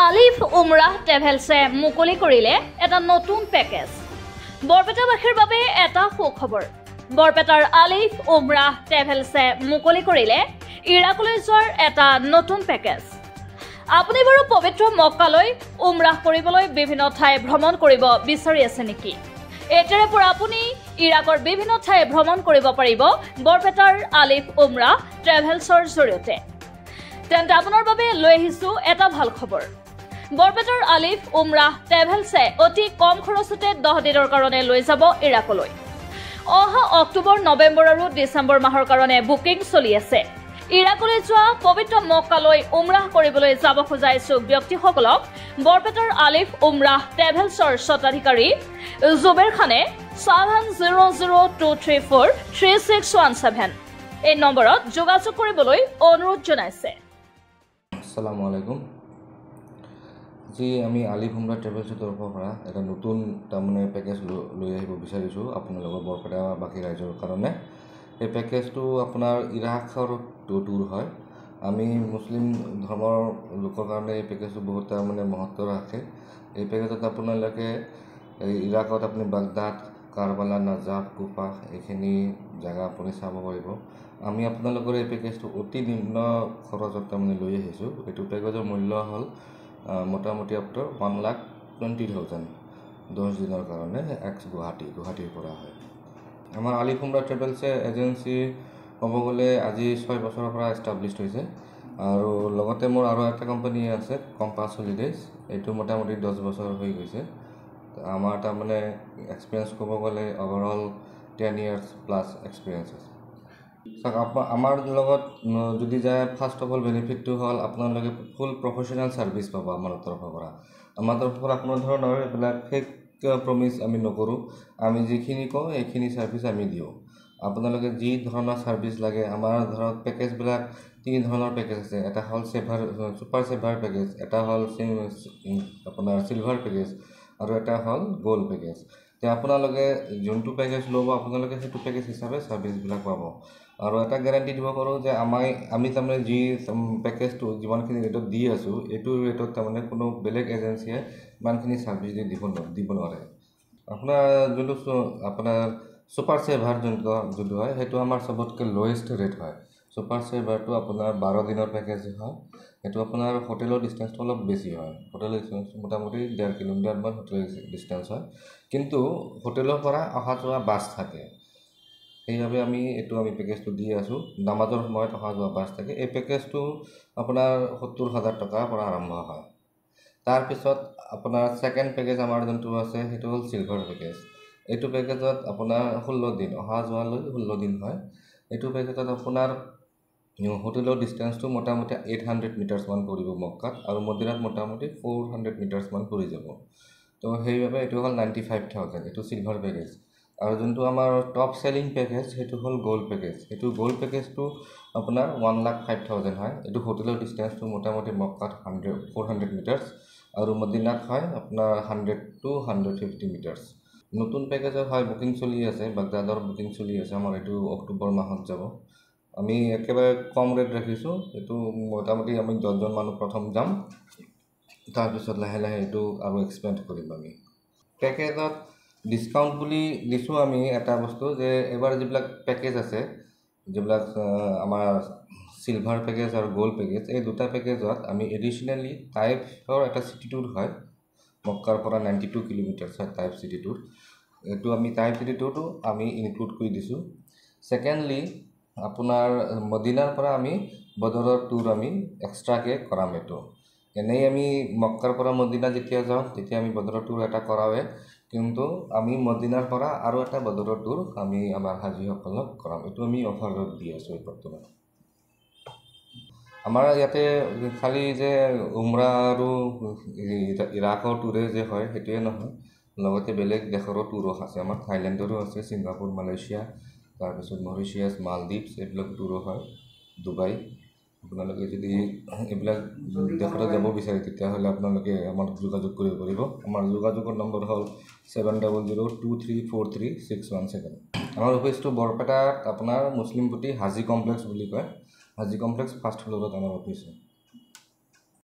আলিফ উমৰাহ ট্ৰেভেলছে মুকলি কৰিলে এটা নতুন পেকেজ। বৰপেটাবাসীৰ বাবে এটা সুখবৰ। বৰপেটাৰ আলিফ উমৰাহ ট্ৰেভেলছে মুকলি কৰিলে ইৰাকলৈ যোৱাৰ এটা নতুন পেকেজ। আপুনি বাৰু পবিত্ৰ মক্কালৈ উমৰাহ কৰিবলৈ বিভিন্ন ঠাই ভ্ৰমণ কৰিব বিচাৰি আছে নেকি? এতিয়াৰে পৰা আপুনি ইৰাকৰ বিভিন্ন ঠাই ভ্ৰমণ কৰিব পাৰিব বৰপেটাৰ আলিফ উমৰাহ ট্ৰেভেলছৰ জৰিয়তে। তেন্তে আপোনাৰ বাবে লৈ আহিছো এটা ভাল খবৰ। বৰপেটাৰ আলিফ উমৰাহ ট্ৰেভেলছে অতি কম খৰচতে 10 দিনৰ কাৰণে লৈ যাব ইৰাকলৈ। অহা অক্টোবৰ, নৱেম্বৰ আৰু ডিচেম্বৰ মাহৰ কাৰণে বুকিং চলি আছে। ইৰাকলৈ যোৱা পবিত্ৰ মক্কালৈ উমৰাহ কৰিবলৈ যাব খোজা ইচ্ছুক ব্যক্তিসকলক বৰপেটাৰ আলিফ উমৰাহ ট্ৰেভেলছৰ স্বত্বাধিকাৰী জুবেৰ খানে 7002343617 এই নম্বৰত যোগাযোগ কৰিবলৈ অনুৰোধ জনাইছে। আসসালামু আলাইকুম। যি আমি আলিফ উমৰাহ ট্ৰেভেলছৰ তৰফৰ পৰা এটা নতুন তাৰমানে পেকেজ লৈ আহিব বিচাৰিছোঁ আপোনালোকৰ বৰপেটাবাসী ৰাইজৰ কাৰণে। এই পেকেজটো আপোনাৰ ইৰাকৰ টুৰ হয়। আমি মুছলিম ধৰ্মৰ লোকৰ কাৰণে এই পেকেজটো বহুত তাৰমানে মহত্ব ৰাখে। এই পেকেজত আপোনালোকে ইৰাকত আপুনি বাগদাদ, কাৰবালা, নাজাফ, কুফা এইখিনি জেগা আপুনি চাব পাৰিব। আমি আপোনালোকৰ এই পেকেজটো অতি নিম্ন খৰচত তাৰমানে লৈ আহিছোঁ। এইটো পেকেজৰ মূল্য হ'ল মোটামুটি আপোনাৰ 1,20,000 10 দিনৰ কাৰণে গুৱাহাটীৰ পৰা হয়। আমাৰ আলিফ উমৰাহ ট্ৰেভেলছে এজেঞ্চি ক'ব গ'লে আজি 6 বছৰৰ পৰা এষ্টাব্লিছড হৈছে। আৰু লগতে মোৰ আৰু এটা কোম্পানী আছে কম্পাছ হলিডেজ, এইটো মোটামুটি 10 বছৰ হৈ গৈছে। আমাৰ তাৰমানে এক্সপিৰিয়েঞ্চ ক'ব গ'লে অভাৰঅল 10 years প্লাছ এক্সপিৰিয়েঞ্চ আছে। আমাৰ লগত যদি যায়, ফাৰ্ষ্ট অফ অল বেনিফিটটো হ'ল আপোনালোকে ফুল প্ৰফেশ্যনেল ছাৰ্ভিচ পাব আমাৰ তৰফৰ পৰা। আমাৰ তৰফৰ পৰা কোনো ধৰণৰ এইবিলাক ফেক প্ৰমিছ আমি নকৰোঁ। আমি যিখিনি কওঁ এইখিনি ছাৰ্ভিচ আমি দিওঁ। আপোনালোকে যি ধৰণৰ ছাৰ্ভিচ লাগে, আমাৰ ধৰক পেকেজবিলাক 3 ধৰণৰ পেকেজ আছে। এটা হ'ল ছুপাৰ ছেভাৰ পেকেজ, এটা হ'ল আপোনাৰ চিলভাৰ পেকেজ আৰু এটা হ'ল গ'ল্ড পেকেজ। এতিয়া আপোনালোকে যোনটো পেকেজ ল'ব আপোনালোকে সেইটো পেকেজ হিচাপে ছাৰ্ভিচবিলাক পাব। আৰু এটা গেৰাণ্টি দিব পাৰোঁ যে আমি তাৰমানে যি পেকেজটো যিমানখিনি ৰেটত দি আছোঁ, এইটো ৰেটত তাৰমানে কোনো বেলেগ এজেঞ্চিয়ে ইমানখিনি ছাৰ্ভিচ দিব নোৱাৰে। আপোনাৰ যোনটো আপোনাৰ ছুপাৰ ছেভাৰ যোনটো হয়, সেইটো আমাৰ চবতকৈ লৱেষ্ট ৰেট হয়। ছুপাৰ ছেভাৰটো আপোনাৰ 12 দিনৰ পেকেজ হয়। সেইটো আপোনাৰ হোটেলৰ ডিষ্টেঞ্চটো অলপ বেছি হয়। হোটেলৰ ডিষ্টেঞ্চ মোটামুটি 1.5 কিলোমিটাৰমান হোটেলৰ ডিষ্টেঞ্চ হয়। কিন্তু হোটেলৰ পৰা অহা যোৱা বাছ থাকে, সেইবাবে আমি পেকেজটো দি আছোঁ। নামাজৰ সময়ত অহা যোৱা বাছ থাকে। এই পেকেজটো আপোনাৰ 70,000 টকাৰ পৰা আৰম্ভ হয়। তাৰপিছত আপোনাৰ ছেকেণ্ড পেকেজ আমাৰ যোনটো আছে সেইটো হ'ল চিলভাৰ পেকেজ। এইটো পেকেজত আপোনাৰ 16 দিন অহা যোৱালৈ 16 দিন হয়। এইটো পেকেজত আপোনাৰ হোটেলৰ ডিষ্টেঞ্চটো মোটামুটি 800 মিটাৰছমান পৰিব মক্কাত, আৰু মদিনাত মোটামুটি 400 মিটাৰছমান পৰি যাব। তো সেইবাবে এইটো হ'ল 95,000, এইটো চিলভাৰ পেকেজ। আৰু যোনটো আমাৰ টপ চেলিং পেকেজ সেইটো হ'ল গ'ল্ড পেকেজ। সেইটো গ'ল্ড পেকেজটো আপোনাৰ 1,05,000 হয়। এইটো হোটেলৰ ডিষ্টেঞ্চটো মোটামুটি মক্কাত 400 মিটাৰছ আৰু মদিনাত হয় আপোনাৰ 100 to 150 মিটাৰছ। নতুন পেকেজৰ হয় বুকিং চলি আছে, বাগদাদৰ বুকিং চলি আছে। আমাৰ এইটো অক্টোবৰ মাহত যাব। আমি একেবাৰে কম ৰেট ৰাখিছোঁ। এইটো মোটামুটি আমি 10জন মানুহ প্ৰথম যাম, তাৰপিছত লাহে লাহে এইটো আৰু এক্সপেণ্ড কৰিম। আমি পেকেজত ডিছকাউণ্ট বুলি দিছোঁ আমি এটা বস্তু যে এইবাৰ যিবিলাক পেকেজ আছে, যিবিলাক আমাৰ চিলভাৰ পেকেজ আৰু গ'ল্ড পেকেজ, এই দুটা পেকেজত আমি এডিশ্যনেলি টাইপৰ এটা চিটি টুৰ হয়। মক্কাৰ পৰা 92 কিলোমিটাৰ হয় টাইপ চিটি টুৰ। এইটো আমি টাইপ চিটি টুৰটো আমি ইনক্লুড কৰি দিছোঁ। ছেকেণ্ডলি আপোনাৰ মদিনাৰ পৰা আমি বদৰৰ টুৰ আমি এক্সট্ৰাকৈ কৰাম। এইটো এনেই আমি মক্কাৰ পৰা মদিনা যেতিয়া যাওঁ তেতিয়া আমি বদৰৰ টুৰ এটা কৰাওঁৱে, কিন্তু আমি মদিনাৰ পৰা আৰু এটা বদৰৰ টুৰ আমি আমাৰ হাজীসকলক কৰাম। এইটো আমি অফাৰত দি আছোঁ বৰ্তমান। আমাৰ ইয়াতে খালি যে উমৰাহ আৰু ইৰাকৰ টুৰে যে হয় সেইটোৱে নহয়, লগতে বেলেগ দেশৰো টুৰো আছে। আমাৰ থাইলেণ্ডৰো আছে, ছিংগাপুৰ, মালয়েছিয়া, তাৰপিছত মৰিচিয়াছ, মালদ্বীপছ এইবিলাক টুৰো হয়, ডুবাই। আপোনালোকে যদি এইবিলাক দেশলৈ যাব বিচাৰে তেতিয়াহ'লে আপোনালোকে আমাক যোগাযোগ কৰিব পাৰিব। আমাৰ যোগাযোগৰ নম্বৰ হ'ল 7002343617। আমাৰ অফিচটো বৰপেটাত আপোনাৰ মুছলিমপট্টি হাজী কমপ্লেক্স বুলি কয়। হাজী কমপ্লেক্স ফাৰ্ষ্ট ফ্ল'ৰত আমাৰ অফিচ হয়।